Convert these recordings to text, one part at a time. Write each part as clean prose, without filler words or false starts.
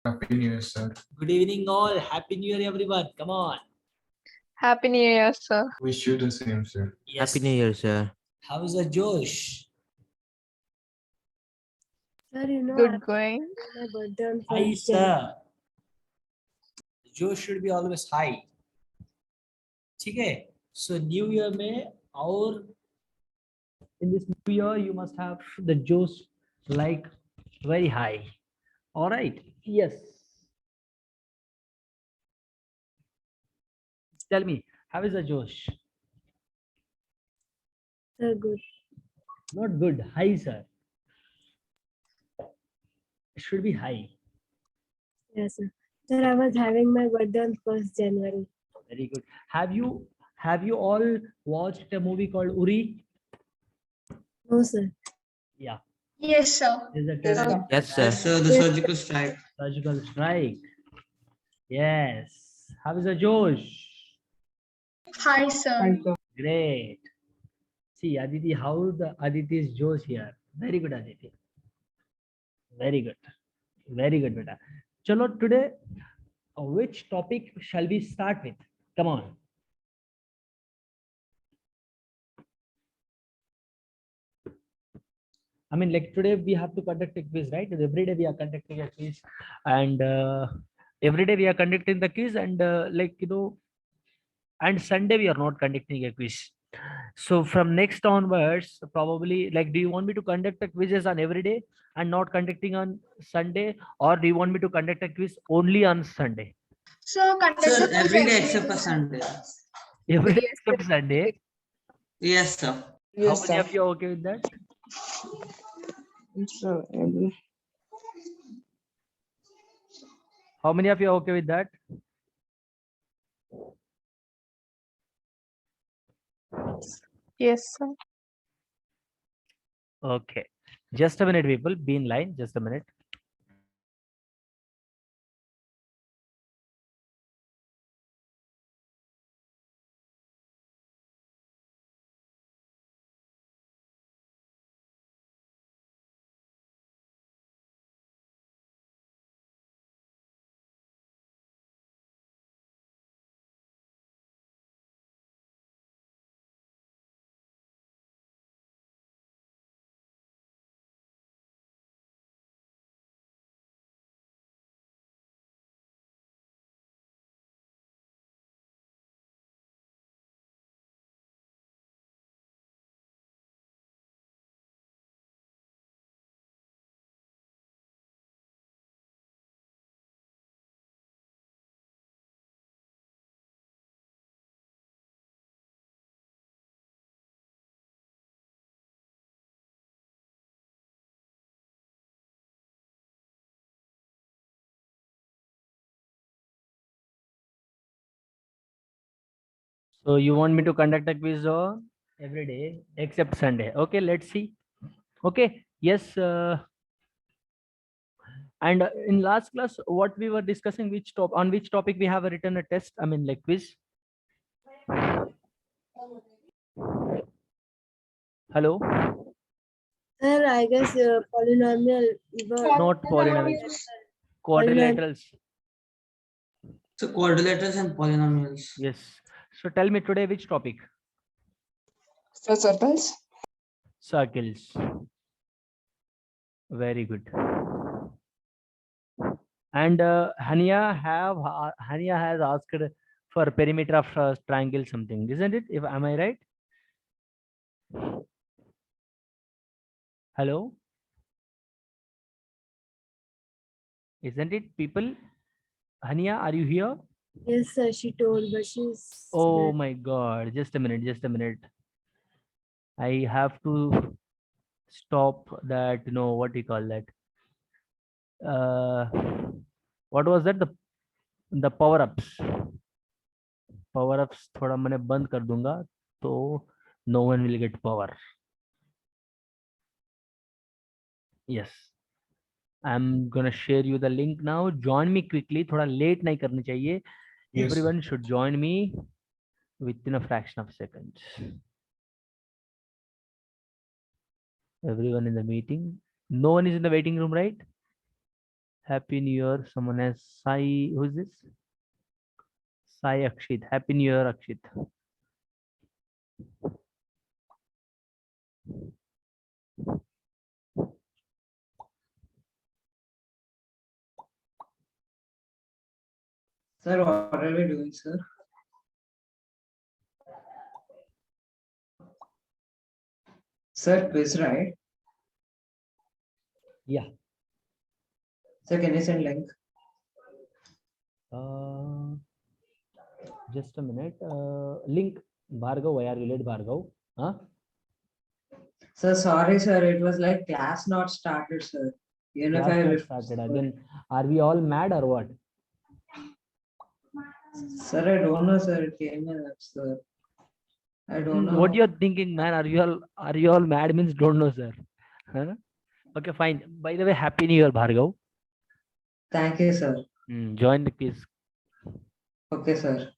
Happy New Year, sir. Good evening, all. Happy New Year, everyone. Come on. Happy New Year, sir. Wish you the same, sir. Yes. Happy New Year, sir. How is the Josh? Sir, you know, Good going. my birthday on High, 1st January. sir. Josh should be always high. ठीक है? So New Year में और in this New Year you must have the Josh like very high. All right. Yes. Tell me, how is the Josh? Sir, good. Not good. High, sir. It should be high. Yes, sir. Sir, I was having my birthday on 1st January. Very good. Have you all watched a movie called Uri? No, sir. Yeah. Yes, sir. Is a Yes, terrorist Yes, sir. Yes, sir, the surgical strike. surgical strike. Yes. How is the Josh? Hi, sir. Great. See, Aditi, how the Aditi's Josh here? Very good, Aditi. Very good. Very good, beta. Chalo, today, which topic shall we start with? Come on. I mean, like today we have to conduct a quiz, right? Every day we are conducting a quiz, and every day we are conducting the quiz, and and Sunday we are not conducting a quiz. So from next onwards, probably like, do you want me to conduct the quizzes on every day and not conducting on Sunday, or do you want me to conduct a quiz only on Sunday? So, Sir, every day except for Sunday. Every day Yes, except Sunday. Yes, sir. How many of you are okay with that? How many of you are okay with that? Yes, sir. Okay. Just a minute, people. Be in line. Just a minute. So you want me to conduct a quiz on every day except Sunday. Okay, let's see. Okay, yes. And in last class, what we were discussing, on which topic we have written a test, I mean like quiz. Hello? Sir, I guess polynomial. Not polynomials. Quadrilaterals. So quadrilaterals and polynomials. Yes. So tell me today which topic? So circles. Circles. Very good. And Hania has asked for perimeter of triangle something, isn't it? If am I right? Hello? Isn't it, people? Hania, are you here? Yes, sir, she told, but she's. Oh my God. Just a minute. Just a minute. I have to stop that. No, what do you call that? What was that? The power ups. Power ups थोड़ा मैंने बंद कर दूंगा तो no one will get power. Yes. I'm gonna share you the link now. Join me quickly. थोड़ा late नहीं करनी चाहिए. Yes, sir. Everyone should join me within a fraction of seconds. Everyone in the meeting. No one is in the waiting room, right? Happy New Year. Someone has Sai. Who is this? Sai Akshit. Happy New Year, Akshit. Sir, what are we doing, sir? Sir, quiz, right? Yeah. Sir, can you send link? Just a minute. Link. Bhargav, why are you late, Bhargav? Huh? Sir, sorry, sir. It was like class not started, sir. Even if Class I not started. Again, are we all mad or what? Sir, I don't know, sir. It came in, sir. I don't know. What you're thinking, man? Are you all mad? Means don't know, sir. Huh? Okay, fine. By the way, Happy New Year, Bhargav. Thank you, sir. Join the quiz. Okay, sir.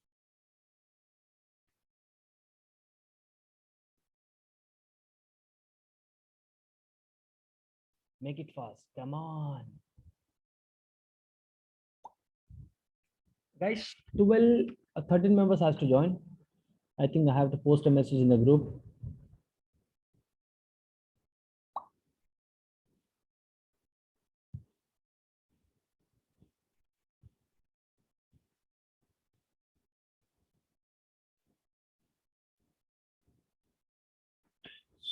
Make it fast. Come on. Guys, 13 members has to join. I think I have to post a message in the group.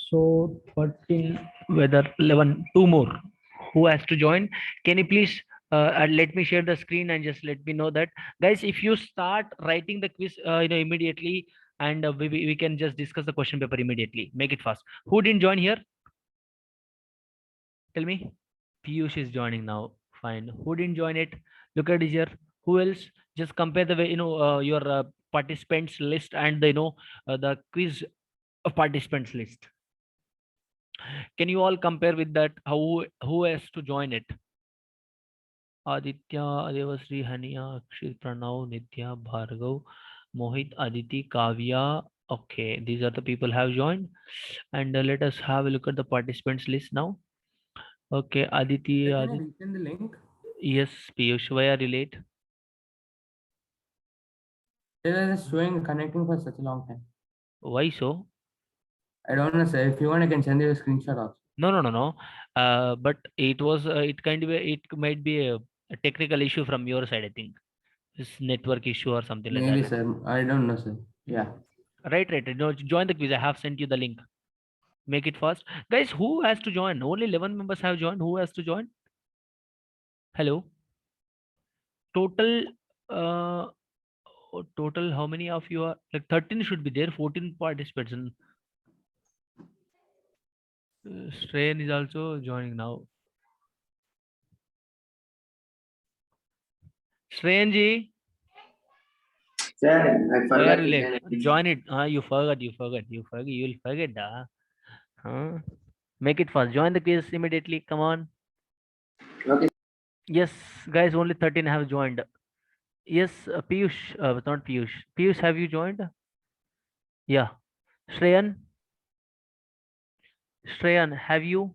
So 13, whether 11, two more. Who has to join? Can you please let me share the screen and just let me know that, guys, if you start writing the quiz immediately, and we can just discuss the question paper immediately. Make it fast. Who didn't join here? Tell me. Piyush is joining now. Fine. Who didn't join it? Look at it here. Who else? Just compare the way, your participants list and the the quiz participants list. Can you all compare with that? Who has to join it? Aditya, Devasri, Hania, Akshit, Pranav, Nitya, Bhargav, Mohit, Aditi, Kavya. Okay, these are the people have joined. And let us have a look at the participants list now. Okay, Aditi. Can I resend the link? Yes, Piyush, why are you late? It was showing connecting for such a long time. Why so? I don't know, sir. If you want, I can send you a screenshot also. No. But it was it might be a technical issue from your side, I think. This network issue or something like Maybe, that. sir. I don't know, sir. Yeah. Right. No, join the quiz. I have sent you the link. Make it fast. Guys, who has to join? Only 11 members have joined. Who has to join? Hello. Total, total, how many of you are? Like 13 should be there, 14 participants. And Strain is also joining now. Strain ji, Sir, I why are forgot you to late? send it. Join it. You forgot. You will forget that. Huh? Make it fast. Join the quiz immediately. Come on. Okay. Yes, guys, only 13 have joined. Yes, Piyush, not Piyush. Piyush, have you joined? Yeah. Shreyan? Shreyan, have you?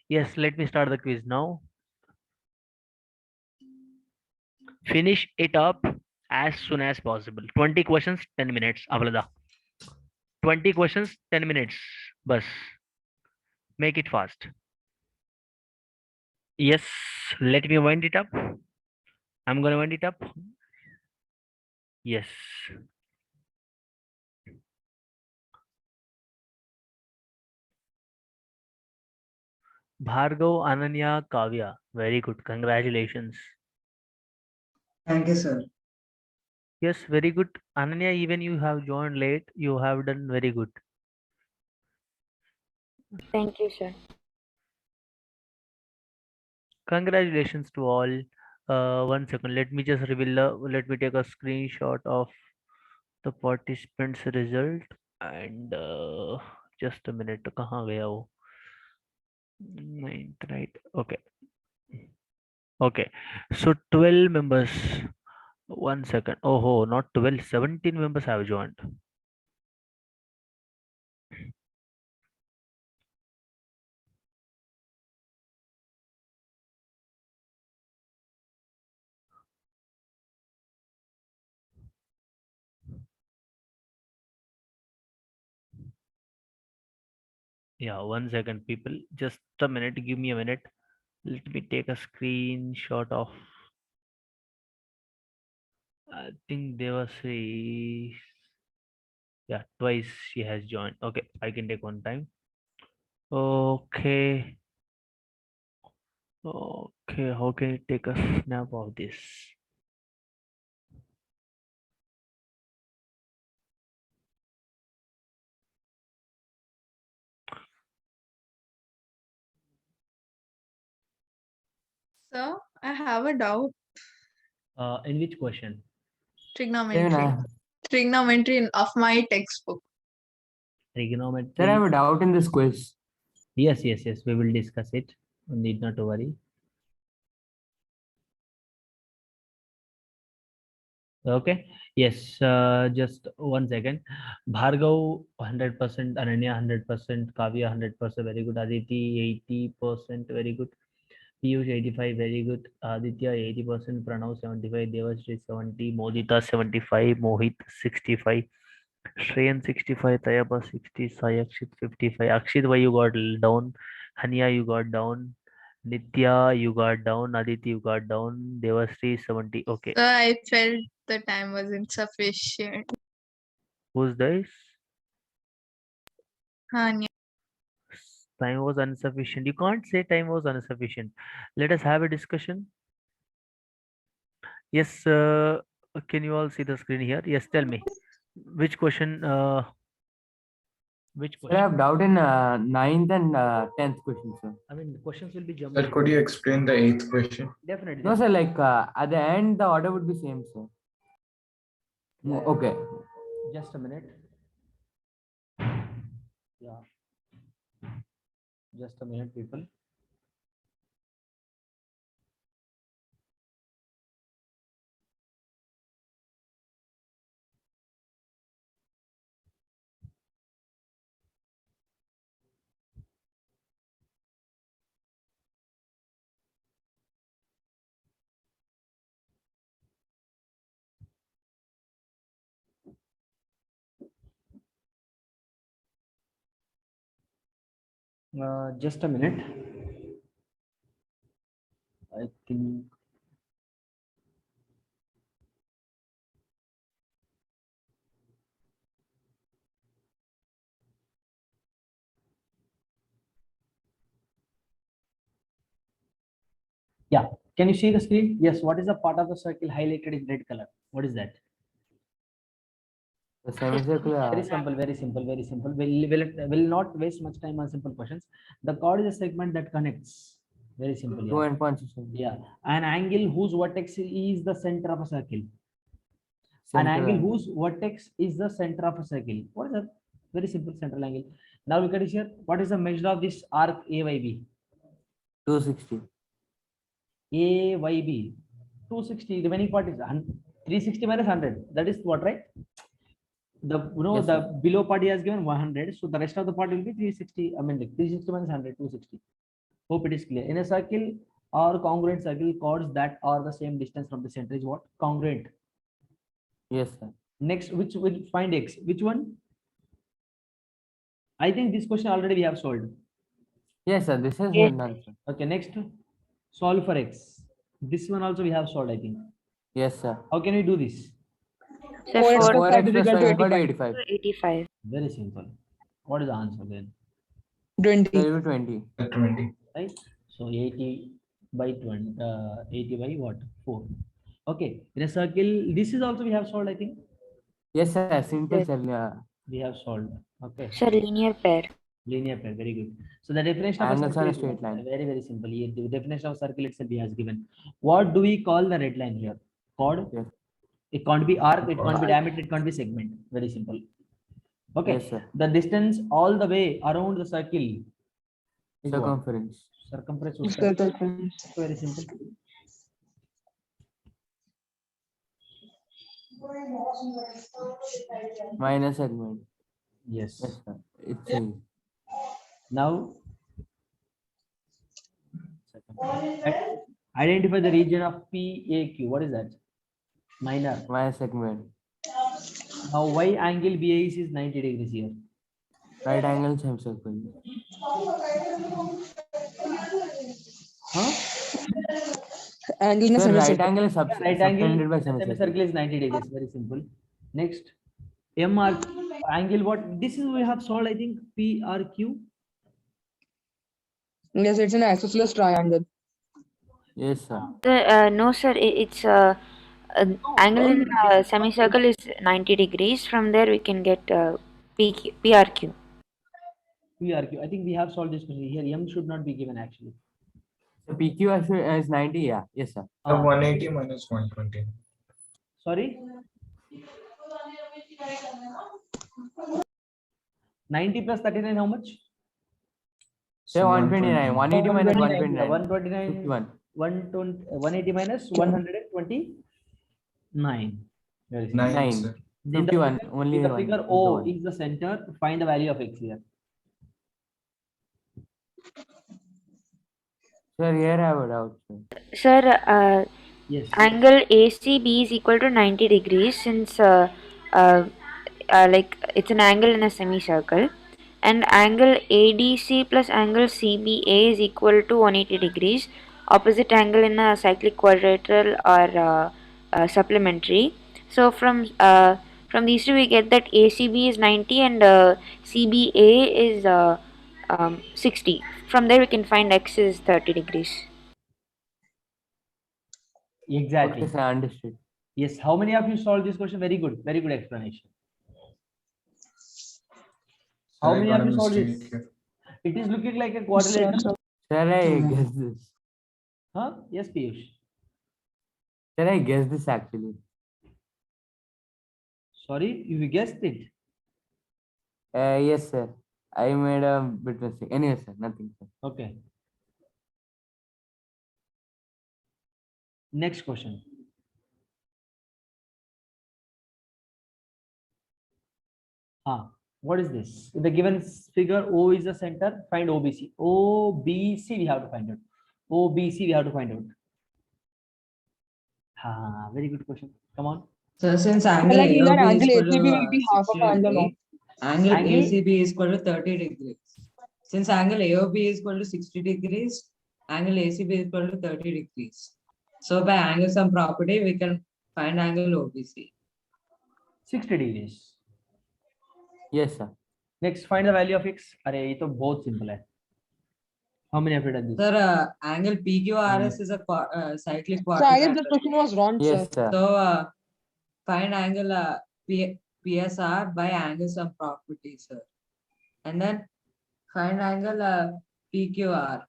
Yes, let me start the quiz now. Finish it up as soon as possible. 20 questions, 10 minutes. Avalada. 20 questions, 10 minutes. Bus. Make it fast. Yes, let me wind it up. I'm going to wind it up. Yes. Bhargav, Ananya, Kavya. Very good. Congratulations. Thank you, sir. Yes, very good. Ananya, even you have joined late, you have done very good. Thank you, sir. Congratulations to all. 1 second, let me just let me take a screenshot of the participants result, and just a minute. कहाँ गया वो? Ninth, right? Okay. So 12 members. 1 second. Oh, not 12. 17 members have joined. Yeah, 1 second, people. Just a minute. Give me a minute. Let me take a screenshot of. I think Devasri. Yeah, twice she has joined. Okay, I can take one time. Okay. Okay, how can you take a snap of this? Sir, I have a doubt. In which question? Even Trigonometry. Trigonometry of my textbook. Trigonometry. sir, I have a doubt in this quiz. Yes, yes, yes. We will discuss it. Need not to worry. Okay. Yes. Just 1 second. Bhargav 100%, Ananya 100%, Kavya 100%. Very good. Aditi 80%. Very good. Piyush 85. Very good. Aditya 80%. Pranav 75. Devashree 70. Modita 75. Mohit 65. Shreyan 65. Tayaba 60. Sai Akshit 55. Akshit, why you got down? Hania, you got down. Nitya, you got down. Aditi, you got down. Devashree 70. Okay. Sir, I felt the time was insufficient. Who's this? Hanya. Time was insufficient. You can't say time was insufficient. Let us have a discussion. Yes. Can you all see the screen here? Yes. Tell me. Which question? Which Sir, I question? have doubt in 9th and 10th question, sir. I mean, the questions will be Sir, jumbled. could you explain the 8th question? Definitely. No, sir, like at the end, the order would be same, sir. Okay. Just a minute. Yeah. Just a minute, people. Just a minute. I think. Yeah. Can you see the screen? Yes. What is the part of the circle highlighted in red color? What is that? The semicircular. Very simple, very simple, very simple. Will not waste much time on simple questions. The chord is a segment that connects. Very simple. Two Yeah. endpoints. Sir. Yeah. An angle whose vertex is the center of a circle. An Central angle angle. whose vertex is the center of a circle. What is that? Very simple central angle. Now look at it here. What is the measure of this arc AYB? 260. AYB 260. Remaining part is 360 minus 100. That is what, right? Yes, The sir. below part he has given 100. So the rest of the part will be 360. I mean, like 360 minus 100, 260. Hope it is clear. In a circle or congruent circle, chords that are the same distance from the center is what? Congruent. Yes, sir. Next, which will find x? Which one? I think this question already we have solved. Yes, sir. This is Yes. an answer. Okay, next, solve for x. This one also we have solved, I think. Yes, sir. How can we do this? Sir, 4x 4 4x plus 5 to equal to 85. 85. 85. Very simple. What is the answer then? 20. So it will be 20. 20. Right? So 80 by 20, 80 by what? 4. Okay. In a circle, this is also we have solved, I think. Yes, sir. Simple, Yes. sir. We have solved. Okay. Sir, linear pair. Linear pair. Very good. So the definition of Angles circle on a is straight what? line. Very, very simple. The definition of circle itself he has given. What do we call the red line here? Chord. Yes. It can't be arc, it can't be diameter, it can't be segment. Very simple. Okay. Yes, sir. The distance all the way around the circle is what? Circumference. Circumference. would be Circumference. very simple. Minus segment. Yes. Yes, sir. It's easy. Now, identify the region of PAQ. What is that? Minor. Minus segment. Now, why angle BAC is 90 degrees here? Right angle semicircle. Huh? Angle in a Sir, right semicircle. angle is Right angle subtended by in a semicircle. semicircle is 90 degrees. Very simple. Next, MR angle. What this is we have solved. I think PRQ. Yes, it's an isosceles triangle. Yes, sir. No, sir. It's angle in semicircle is 90 degrees. From there, we can get PRQ. PRQ. I think we have solved this question. Here, M should not be given actually. So PQ is 90. Yeah. Yes, sir. The 180 minus 120. Sorry. 90 plus 39, how much? Say 129. 180 minus 129. 129. 51. 180 minus 129. Very simple. 9, 9. sir. In the 51. figure- Only in the one. figure Is the O one. is the center. Find the value of x here. Sir, here I have a doubt, sir. Sir, Yes. angle ACB is equal to 90 degrees since like it's an angle in a semicircle, and angle ADC plus angle CBA is equal to 180 degrees. Opposite angle in a cyclic quadrilateral or supplementary. So from these two we get that ACB is 90 and CBA is 60. From there we can find x is 30 degrees. Exactly. Okay, sir, understood. Yes. How many of you solved this question? Very good. Very good explanation. How I many got of a you solved this? mistake here. It is looking like a quadrilateral. Sir, I guess this. Huh? Yes, Piyush. Sir, I guess this actually. Sorry, you guessed it. Yes, sir. I made a bit mistake. Anyway, sir, nothing, sir. Okay. Next question. What is this? In the given figure, O is the center. Find OBC. OBC we have to find out. OBC we have to find out. Very good question. Come on. So since angle Like in that AOB is angle equal ACB will to be half of 60 angle, no? degree, angle Angle- ACB is equal to 30 degrees. Since angle AOB is equal to 60 degrees, angle ACB is equal to 30 degrees. So by angle sum property, we can find angle OBC. 60 degrees. Yes, sir. Next, find the value of x. अरे ये तो बहुत simple है. How many have you done this? Sir, angle PQRS is a cyclic So I guess quadrilateral. this question was wrong, Yes, sir. sir. So find angle PSR by angle sum property, sir. And then find angle PQR.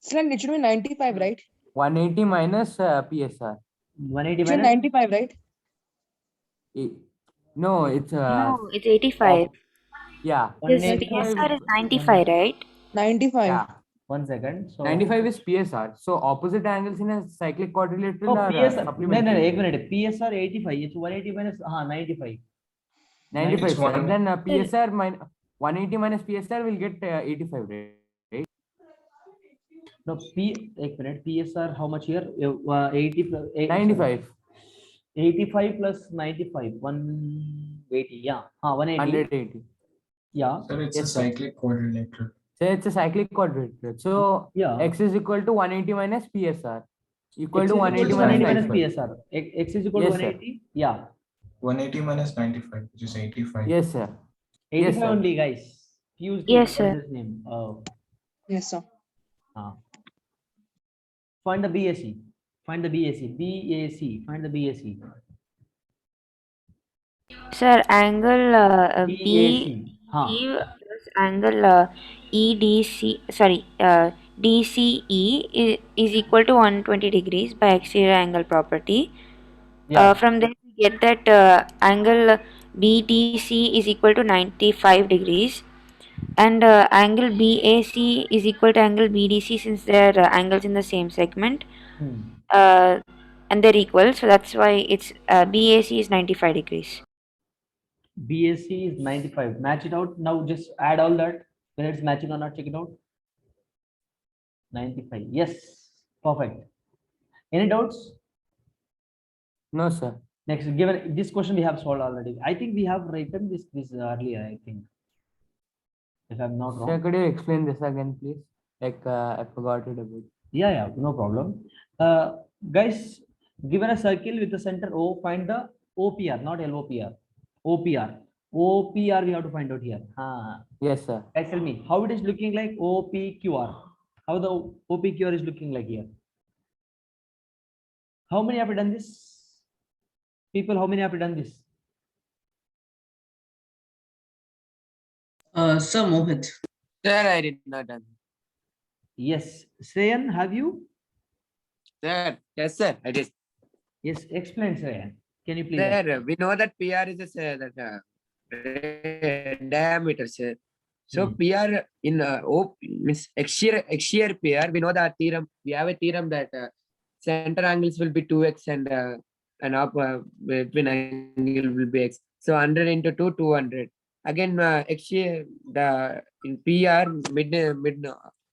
It's like it should be 95, right? 180 minus PSR. 180 It's like minus 95, right? No, it's No, it's 85. yeah. This 185. PSR is 95, right? 95. Yeah. 1 second. So 95 is PSR. So opposite angles in a cyclic quadrilateral Oh, are PSR. No, supplementary. 1 minute. PSR 85. It's 180 minus 95. 95, It's sir. one- And then PSR 180 minus PSR will get 85, right? No, 1 minute. PSR how much here? 80 plus 95. 85 plus 95. 180. Yeah. 180. 180. Yeah. Sir, it's a Yes, sir. cyclic quadrilateral. So it's a cyclic quadrilateral. So Yeah. x is equal to 180 minus PSR equal X to is 180 equal to 180 minus minus 95. PSR. X is equal to Yes, sir. 180. Yeah. 180 minus 95, which is 85. Yes, sir. 85 Yes, sir. only, guys. Use Yes, sir. his name. Yes, sir. Find the BAC. Find the BAC. BAC. Find the BAC. Sir, angle B BAC. plus angle EDC, sorry, DCE is equal to 120 degrees by exterior angle property. Yeah. From there we get that angle BDC is equal to 95 degrees, and angle BAC is equal to angle BDC since they are angles in the same segment, and they're equal, so that's why it's BAC is 95 degrees. BAC is 95. Match it out. Now just add all that. Whether it's matching or not, check it out. 95. Yes. Perfect. Any doubts? No, sir. Next, given this question we have solved already. I think we have written this earlier, I think. if I'm not Sir, wrong. could you explain this again, please? Like, I forgot it a bit. Yeah, no problem. Guys, given a circle with the center O, find the OPR, not LOPR. OPR. OPR we have to find out here. Yes, sir. Guys, tell me how it is looking like OPQR. How the OPQR is looking like here. How many have done this? People, how many have done this? Sir Mohit. Sir, I did not done. Yes. Shreyan, have you? Sir, yes, sir, I did. Yes, explain, Shreyan. Can you please? Sir, we know that PR is diameter, sir. So PR in O means axial PR, we know that theorem. We have a theorem that center angles will be 2x and up between angle will be x. So 100 into 2, 200. Again, axial the in PR mid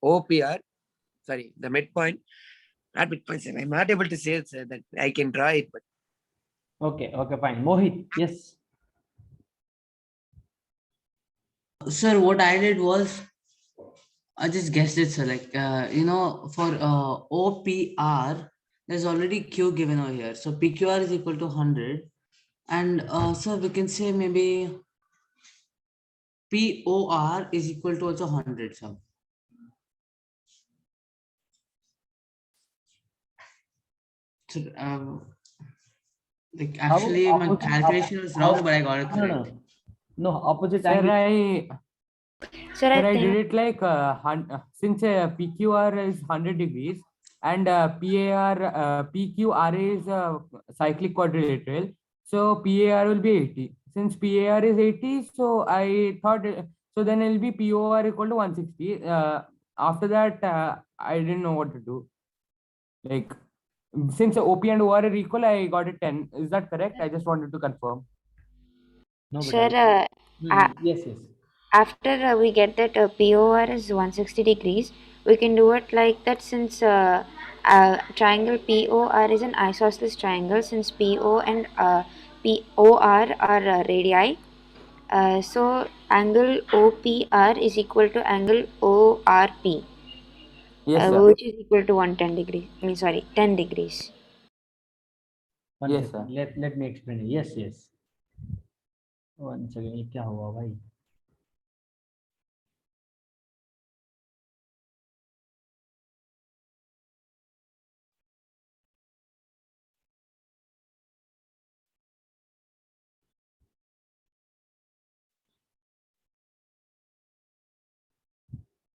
OPR, sorry, the midpoint. Not midpoint, sir. I'm not able to say it, sir, that I can draw it, but Okay, fine. Mohit, yes. Sir, what I did was I just guessed it, sir. Like for OPR, there's already Q given over here. So PQR is equal to 100. And sir, we can say maybe POR is equal to also 100, sir. So, like actually my calculation was wrong, but I got it correct. No, opposite Sir, angle. Sir, I I did think it like since PQR is 100 degrees and PQRA is cyclic quadrilateral, so PAR will be 80. Since PAR is 80, so I thought so then it'll be POR equal to 160. After that, I didn't know what to do. Like, since OP and OR are equal, I got it 10. Is that correct? I just wanted to confirm. No, sir, yes. after we get that POR is 160 degrees, we can do it like that since triangle POR is an isosceles triangle, since PO and POR are radii. So angle OPR is equal to angle ORP, Yes, sir. which is equal to 110 degrees. 10 degrees. Yes, sir. Let me explain it. Yes. One second, ये क्या हुआ भाई?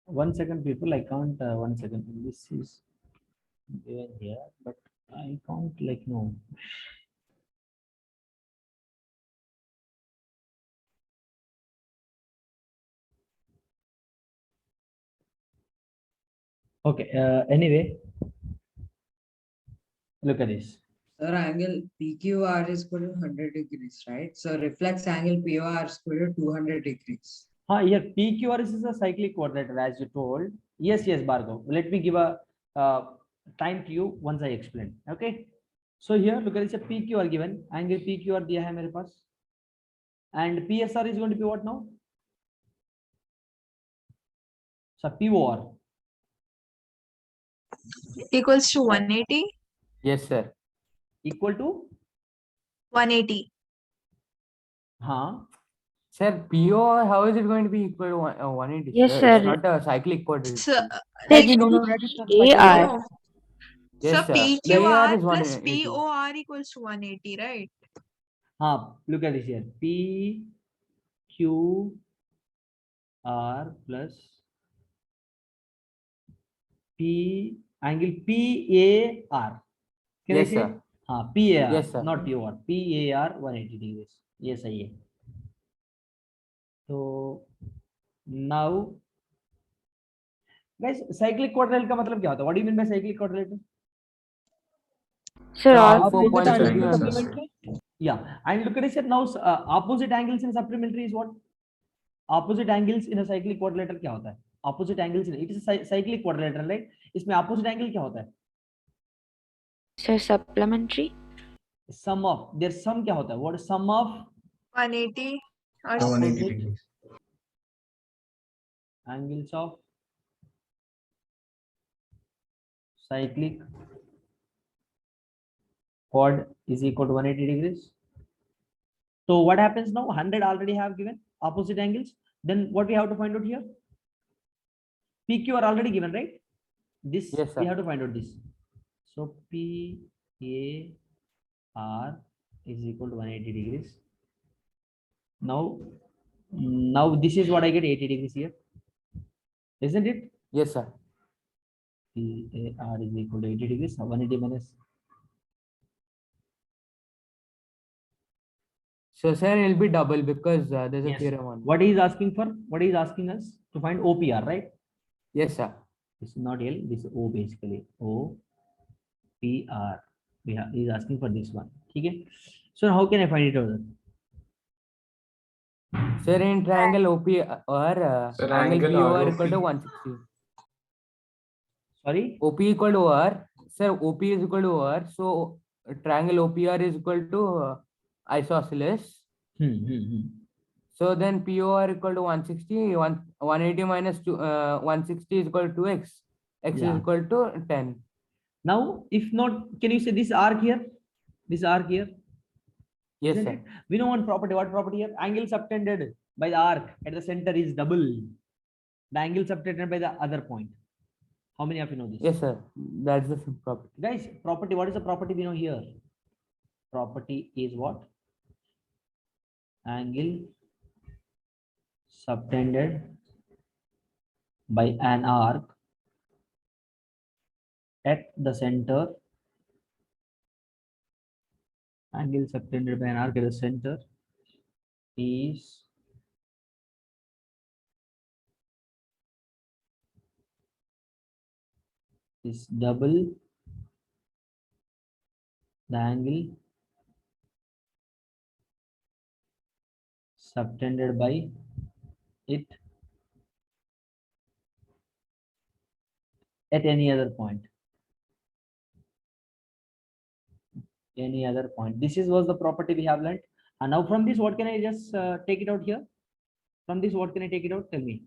One second, people. I can't. 1 second. This is there here, but I can't like no. Okay. Anyway, look at this. Sir, angle PQR is equal to 100 degrees, right? So reflex angle POR is equal to 200 degrees. Here PQR is a cyclic quadrilateral, as you told. Yes, Bhargav. Let me give a time to you once I explain. Okay. So here, look at this. A PQR given. Angle PQR दिया है मेरे पास. And PSR is going to be what now? So POR Equals to 180. Yes, sir. equal to 180. Sir, PO, how is it going to be equal to 180? Yes, It's sir. not a cyclic quadrilateral. So, No, that is not cyclic. no. Yes, So sir. PQR is plus 180. POR equals to 180, right? Look at this here. PQR plus P angle PAR. Can I Yes, say? sir. PAR. Yes, sir. Not POR. PAR 180 degrees. Yes, I am. So now, guys, cyclic quadrilateral का मतलब क्या होता है? What do you mean by cyclic quadrilateral? Sir, all All 4 Opposite points angles will be in on the supplementary? Yeah, and look at it, sir. Now opposite angles in supplementary is what? Opposite angles in a cyclic quadrilateral क्या होता है? Opposite angles in it is a cyclic quadrilateral, right? इसमें opposite angle क्या होता है? Sir, supplementary. Sum of their sum क्या होता है? What is sum of 180 or 180 opposite degrees. angles of cyclic quad is equal to 180 degrees. So what happens now? 100 already have given opposite angles. Then what we have to find out here? PQ are already given, right? This Yes, we sir. have to find out this. So PAR is equal to 180 degrees. Now this is what I get 80 degrees here, isn't it? Yes, sir. PAR is equal to 80 degrees. 180 minus. So, sir, it'll be double because there's a Yes. theorem on. What he is asking for? What he is asking us to find OPR, right? Yes, sir. This is not L. This is O basically. OPR. He is asking for this one. Okay. So how can I find it out? Sir, in triangle OPR, Sir, angle angle POR equal to ROP. 160. Sorry. OP equal to OR. Sir, OP is equal to OR. So, triangle OPR is equal to isosceles. So then POR equal to 160, 180 minus 160 is equal to X. X Yeah. is equal to 10. Now, if not, can you say this arc here? This arc here? Yes, Isn't sir. it? We know one property. What property here? Angle subtended by the arc at the center is double the angle subtended by the other point. How many of you know this? Yes, sir. That's the same property. Guys, property. What is the property we know here? Property is what? Angle subtended by an arc at the center. Angle subtended by an arc at the center is double the angle subtended by it at any other point. Any other point. This was the property we have learned. And now from this, what can I just take it out here? From this, what can I take it out? Tell me.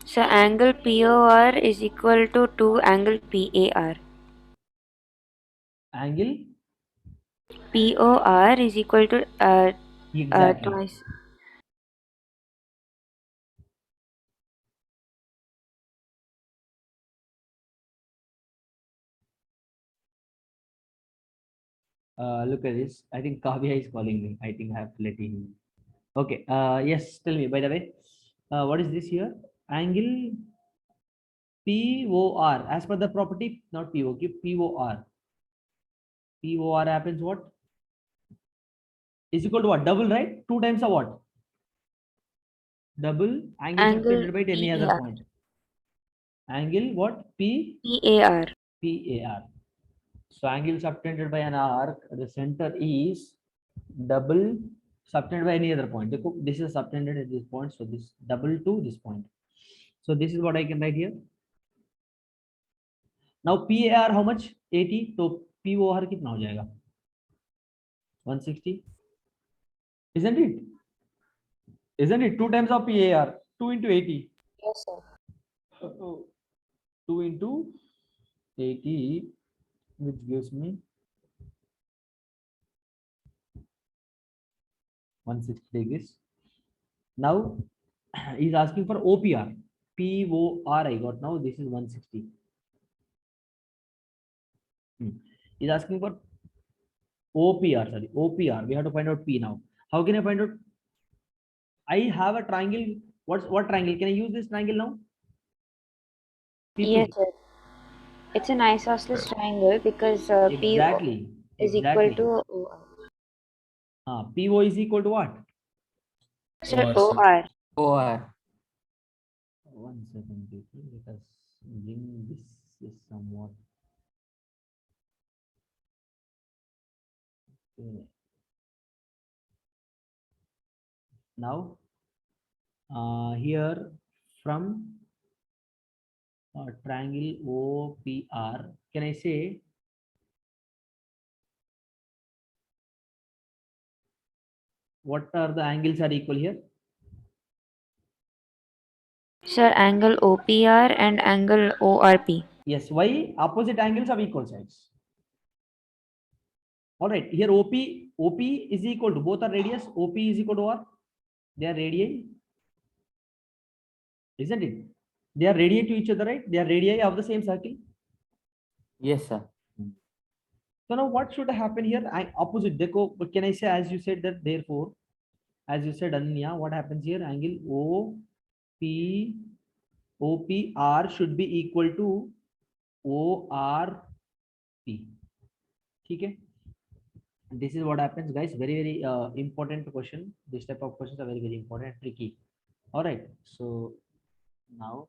So angle POR is equal to angle PAR. Angle POR is equal to exactly. twice. Look at this. I think Kavya is calling me. I think I have to let him. Okay. Yes. Tell me. By the way, what is this here? Angle POR. As per the property, not POQ. POR. POR happens what? Is equal to what? Double, right? 2 times of what? Double angle subtended by any other PAR. point. Angle what? PAR. PAR. So angle subtended by an arc at the center is double subtended by any other point. This is subtended at this point, so this double to this point. So this is what I can write here. Now PAR how much? 80. So POR कितना हो जाएगा? 160. Isn't it? Isn't it 2 times of PAR? 2 into 80. Yes, sir. 2 into 80, which gives me 160 degrees. Now he's asking for OPR. POR I got now. This is 160. He's asking for OPR. Sorry, OPR. We have to find out P now. How can I find out? I have a triangle. What triangle? Can I use this triangle now? People. Yes, sir. It's an isosceles triangle because Exactly. PO is Exactly. equal to OR. PO is equal to what? Sir, OR, OR. OR. 1 second, people. Let us bring this is somewhat. Okay. Now, here from triangle OPR, can I say what are the angles are equal here? Sir, angle OPR and angle ORP. Yes, why opposite angles have equal sides? All right, here OP is equal to, both are radius, OP is equal to what? They are radii, isn't it? They are radii to each other, right? They are radii of the same circle. Yes, sir. So now what should happen here? Opposite, dekho, but can I say, as you said that, therefore, as you said, Ananya, what happens here? Angle OPR should be equal to ORP. Okay. This is what happens, guys. Very important question. This type of questions are very important, tricky. All right. So now,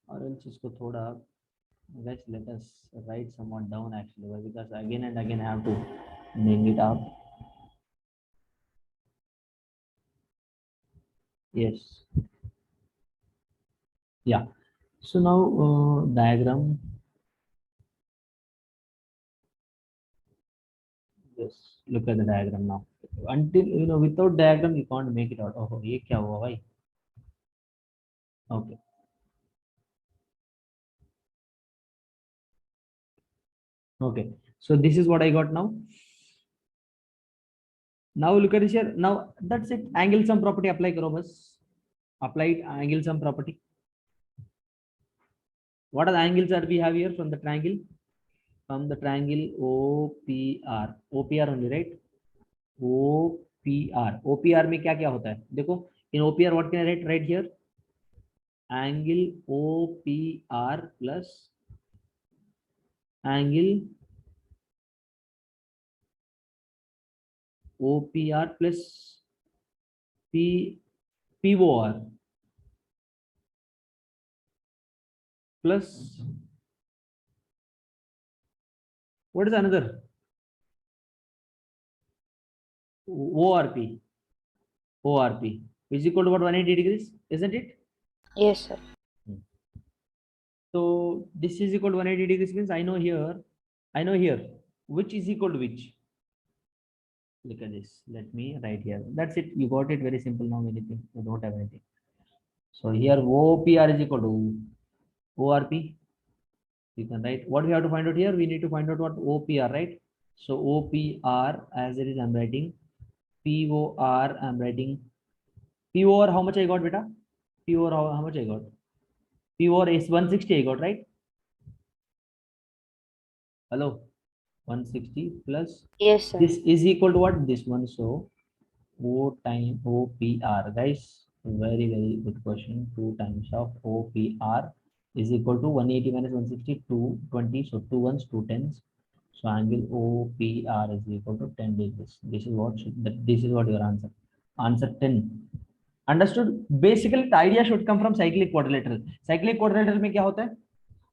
or else isko thoda, guys, let us write someone down actually, because again and again I have to bring it up. Yes. Yeah. So now diagram. Yes. Look at the diagram now. Until without diagram you can't make it out. Oh, ye kya hua bhai? Okay. Okay. So this is what I got now. Now look at this here. Now that's it. Angle sum property apply karo bas. Applied angle sum property. What are the angles that we have here from the triangle? From the triangle OPR. OPR only, right? OPR. OPR में क्या क्या होता है? देखो, in OPR what can I write right here? Angle OPR plus angle OPR plus POR plus what is another? ORP is equal to what? 180 degrees, isn't it? Yes, sir. So this is equal to 180 degrees means I know here which is equal to which. Look at this. Let me write here. That's it. You got it. Very simple now. Anything. You don't have anything. So here OPR is equal to ORP. You can write. What we have to find out here? We need to find out what OPR, right? So OPR, as it is, I'm writing POR. I'm writing POR. How much I got, beta? POR. How much I got? POR is 160. I got, right? Hello. 160 plus. Yes, sir. This is equal to what? This one. So O times OPR, guys. Very good question. 2 times of OPR is equal to 180 minus 160, 220. So 2 ones, 2 tens. So angle OPR is equal to 10 degrees. This is what your answer. Answer 10. Understood? Basically, the idea should come from cyclic quadrilateral. Cyclic quadrilateral में क्या होता है?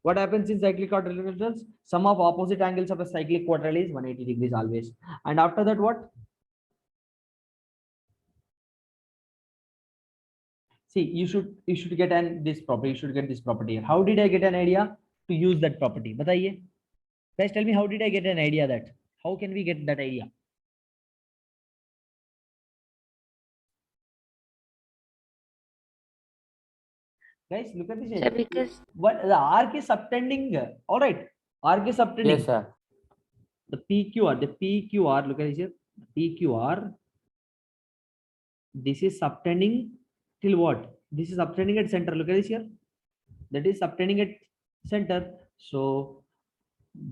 What happens in cyclic quadrilaterals? Sum of opposite angles of a cyclic quadrilateral is 180 degrees always. And after that, what? See, you should get this property. You should get this property here. How did I get an idea to use that property? बताइए. Guys, tell me, how did I get an idea that? How can we get that idea? Guys, look at this. Sir, because What the arc is subtending. All right, arc is subtending. Yes, sir. The PQR. Look at this here. PQR. This is subtending till what? This is subtending at center. Look at this here. That is subtending at center. So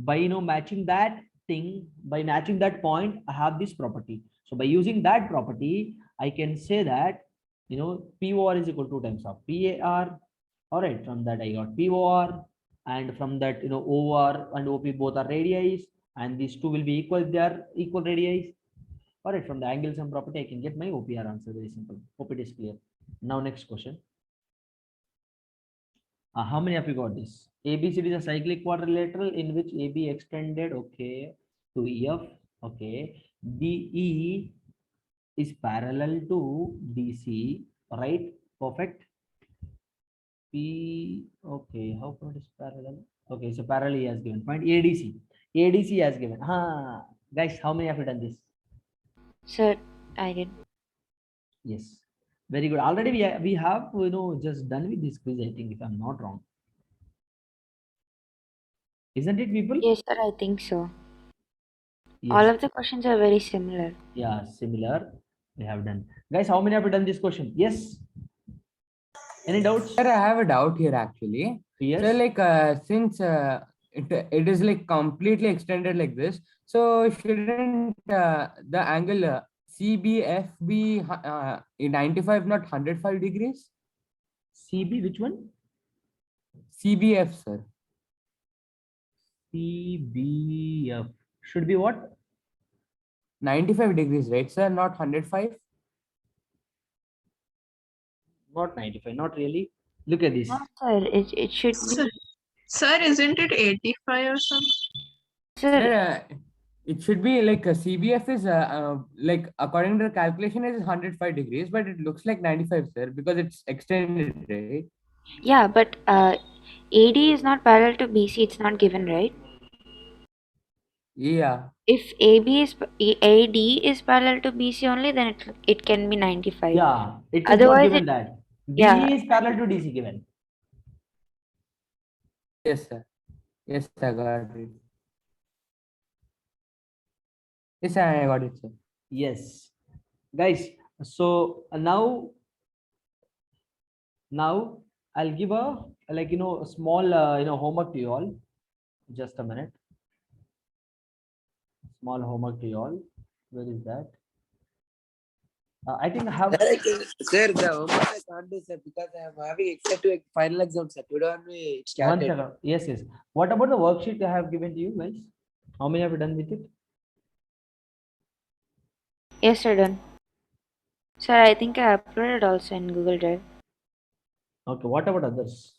by matching that thing, by matching that point, I have this property. So by using that property, I can say that POR is equal to 2 times of PAR. All right, from that I got POR, and from that OR and OP both are radii, and these two will be equal. They are equal radii. All right, from the angle sum property, I can get my OPR answer. Very simple. Hope it is clear. Now next question. How many of you got this? ABCD is a cyclic quadrilateral in which AB extended, okay, to EF, okay. DE is parallel to DC, right? Perfect. P, okay, how come it is parallel? Okay, so parallel he has given. Point ADC has given. Guys, how many have you done this? sir, I did. Yes. Very good. Already we have just done with this quiz, I think, if I'm not wrong. Isn't it, people? Yes, sir, I think so. Yes. All of the questions are very similar. Yeah, similar. We have done. Guys, how many have done this question? Yes. Any doubts? Sir, I have a doubt here actually. Yes. So like since it is like completely extended like this, so shouldn't the angle CBF be 95 not 105 degrees? CB, which one? CBF, sir. CBF should be what? 95 degrees, right, sir? Not 105? Not 95, not really. Look at this. No, sir, it should be. Sir, isn't it 85 or something? Sir, Sir, it should be like a CBF is like according to the calculation is 105 degrees, but it looks like 95, sir, because it's extended, right? yeah, but AD is not parallel to BC. It's not given, right? Yeah. If AD is parallel to BC only, then it can be 95. Yeah, it is Otherwise not given it- that. B yeah. is parallel to DC given. Yes, sir. Yes, I got it. Yes, I got it, sir. Yes. Guys, so now I'll give a a small homework to you all. Just a minute. Small homework to you all. Where is that? I think I have. Sir, the homework I can't do, sir, because I am having extra two final exams, sir. Today only it One started. second. Yes, yes. What about the worksheet I have given to you guys? How many have you done with it? Yes, sir, done. Sir, I think I uploaded also in Google Drive. Okay. What about others?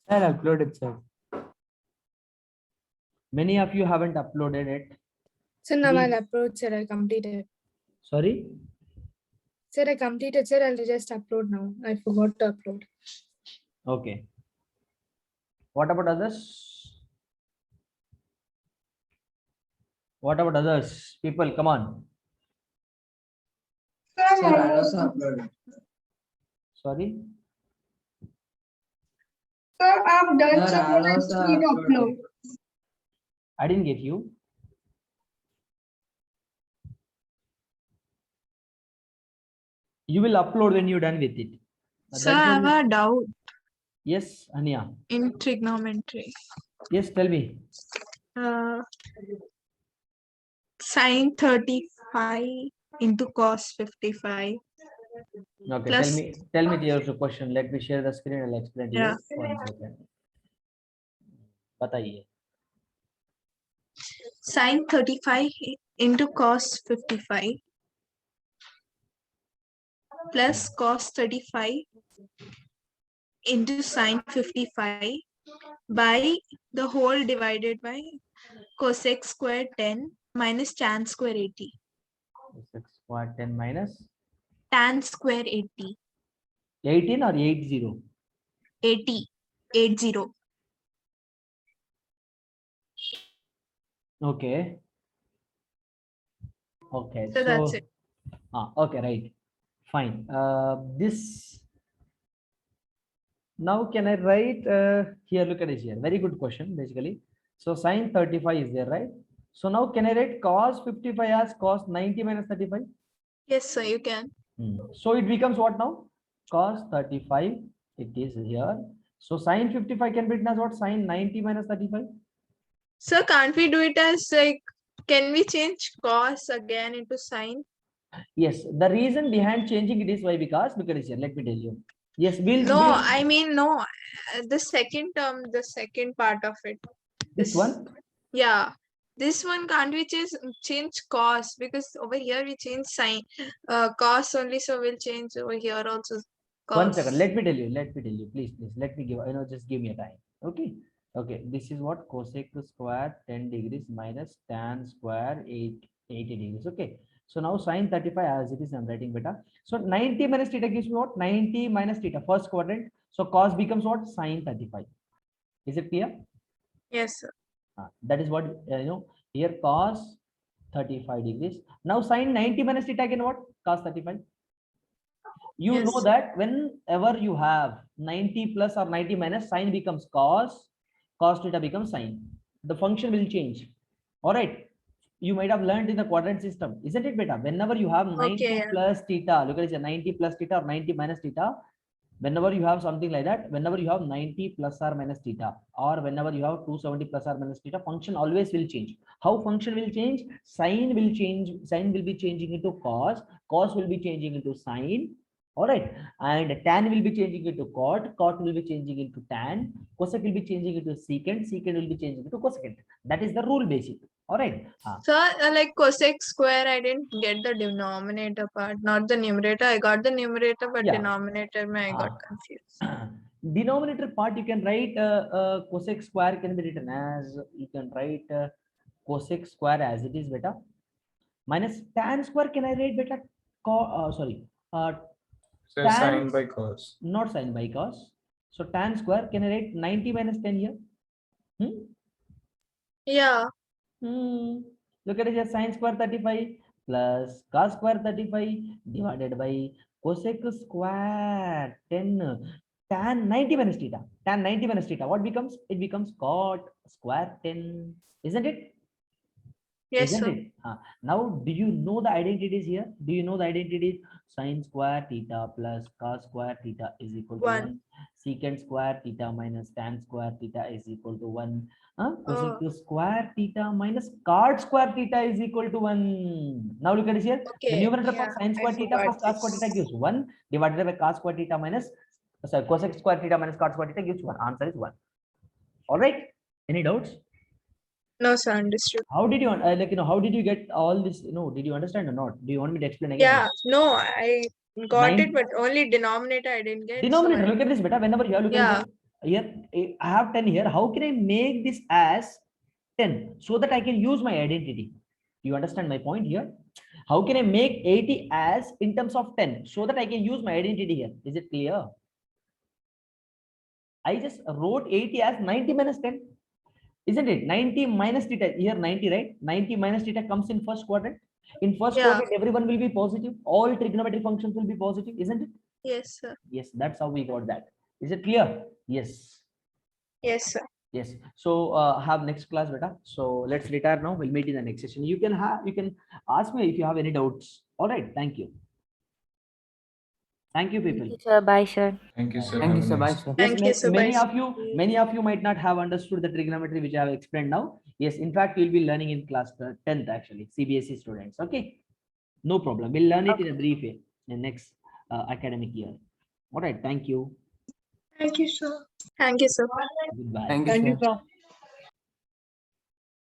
I'll upload it, sir. Many of you haven't uploaded it. Sir, now Please. I'll upload, sir. I completed. Sorry. Sir, I completed, sir. I'll just upload now. I forgot to upload. Okay. What about others? What about others? People, come on. Sir, I also uploaded. Sorry. Sir, I've done Sir, I also uploaded. I didn't get you. You will upload when you're done with it. Sir, I have a doubt Yes, Ania. in trigonometry. Yes, tell me. Sine 35 into cos 55. Okay, Plus- tell me your question. Let me share the screen and I'll explain to Yeah. you. 1 second. बताइए. Sine 35 into cos 55 plus cos 35 into sine 55 by the whole divided by cosec square 10 minus tan square 80. 6 square 10 minus Tan square 80. 18 or 80? 80. 80. Okay. Okay. So that's it. Okay, right. Fine. This now can I write here? Look at it here. Very good question, basically. So sine 35 is there, right? So now can I write cos 55 as cos 90 minus 35? Yes, sir, you can. So it becomes what now? Cos 35. It is here. So sine 55 can be written as what? Sine 90 minus 35. Sir, can't we do it as like, can we change cos again into sine? Yes, the reason behind changing it is why, because look at this here. Let me tell you. Yes, No, I mean, no. The second term, the second part of it. this one. Yeah. This one can't we change cos, because over here we change sine cos only, so we'll change over here also cos. 1 second. Let me tell you. Please. Let me give. Just give me a time. Okay. Okay. This is what cosec square 10 degrees minus tan square 80 degrees. Okay. So now sine 35 as it is, I'm writing beta. So 90 minus theta gives me what? 90 minus theta, first quadrant. So cos becomes what? Sine 35. Is it clear? Yes, sir. That is what here cos 35 degrees. Now sine 90 minus theta again what? Cos 35. You know Yes. that whenever you have 90 plus or 90 minus, sine becomes cos theta becomes sine. The function will change. All right. You might have learned in the quadrant system, isn't it, beta? Whenever you have 90 Okay, yeah. plus theta, look at it, 90 plus theta or 90 minus theta. Whenever you have something like that, whenever you have 90 plus or minus theta, or whenever you have 270 plus or minus theta, function always will change. How function will change? Sine will change. Sine will be changing into cos. Cos will be changing into sine. All right, and tan will be changing into cot. Cot will be changing into tan. Cosec will be changing into secant. Secant will be changing into cosecant. That is the rule, basically. All right. So like cosec square, I didn't get the denominator part, not the numerator. I got the numerator, but Yeah. denominator I got confused. Denominator part you can write cosec square can be written as, you can write cosec square as it is, beta, minus tan square. Can I write beta? Sorry, So tan, sine by cos. not sine by cos. So tan square, can I write 90 minus 10 here? Yeah. Look at it here, sine square 35 plus cos square 35 divided by cosec square 10 tan 90 minus theta. Tan 90 minus theta, what becomes? It becomes cot square 10, isn't it? Yes, Isn't sir. it? Now, do you know the identities here? Do you know the identities? Sine square theta plus cos square theta is equal to 1. Secant square theta minus tan square theta is equal to 1. Cosec square theta minus cot square theta is equal to 1. Now look at this here. The Okay, numerator yeah, for sine I square theta forgot plus cos square theta this. gives 1 divided by cos square theta minus, sorry, cosec square theta minus cot square theta gives 1. Answer is 1. All right. Any doubts? No, sir, understood. How did you like, how did you get all this? Did you understand or not? Do you want me to explain again? Yeah, no, I got it, Nine- but only denominator I didn't get. Denominator, So look at this, beta. Whenever you are looking Yeah. here, I have 10 here. How can I make this as 10 so that I can use my identity? You understand my point here? How can I make 80 as in terms of 10 so that I can use my identity here? Is it clear? I just wrote 80 as 90 minus 10. Isn't it? 90 minus theta, here 90, right? 90 minus theta comes in first quadrant. In first Yeah. quadrant, everyone will be positive. All trigonometric functions will be positive, isn't it? Yes, sir. Yes, that's how we got that. Is it clear? Yes. Yes, sir. Yes. So have next class, beta. So let's retire now. We'll meet in the next session. You can ask me if you have any doubts. All right. Thank you. Thank you, people. Sir, bye, sir. Thank you, sir. Thank you, Have a sir. Bye, nice sir. Yes, Thank you, sir. many Bye, of you might not have understood the trigonometry which I have explained now. Yes, in fact, you'll be learning in class 10th actually, CBSE students. Okay, no problem. We'll learn it in a brief way in next academic year. All right. Thank you. Thank you, sir. Thank you, sir. Goodbye. Thank Thank you, you, sir. sir.